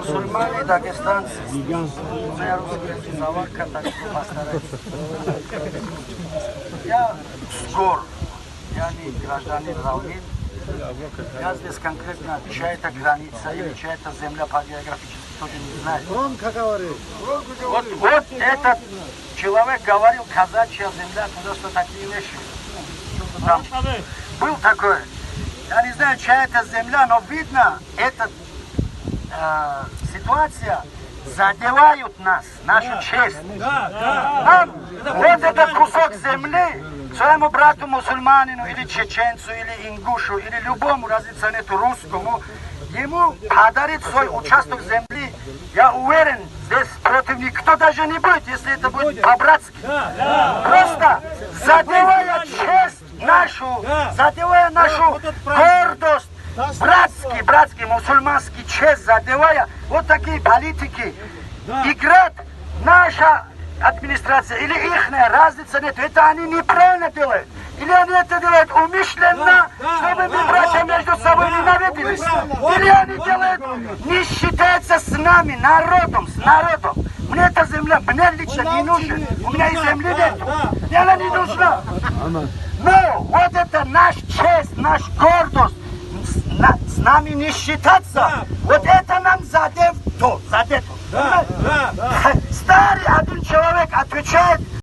Мусульмане, дагестанцы. Я русский заварка, так что постараюсь. Я с гор, я не гражданин равнин. Я здесь конкретно, чья это граница или чья это земля по географически тоже не знаю. Вот этот человек говорил, казачья земля, туда что такие вещи. Там был такой. Я не знаю, чья это земля, но видно, эта ситуация задевают нас, нашу честь. Нам вот этот кусок земли, своему брату мусульманину, или чеченцу, или ингушу, или любому, разница нету, русскому, ему подарить свой участок земли, я уверен, здесь против никто даже не будет, если это будет по-братски. Просто задевая честь нашу, задевая нашу гордость, братский, мусульманский честь задевая, вот такие политики, играть наша администрация или ихняя, разница нет, это они неправильно делают. Или они это делают умышленно, чтобы мы, братья, между собой ненавиделись. Или они делают, не считаются с нами, народом. Мне эта земля, мне лично не нужна. У меня и земли нет. Мне она не нужна. Но вот это наш честь, наш гордость, с нами не считаться. Вот это нам задето. Старый один человек отвечает,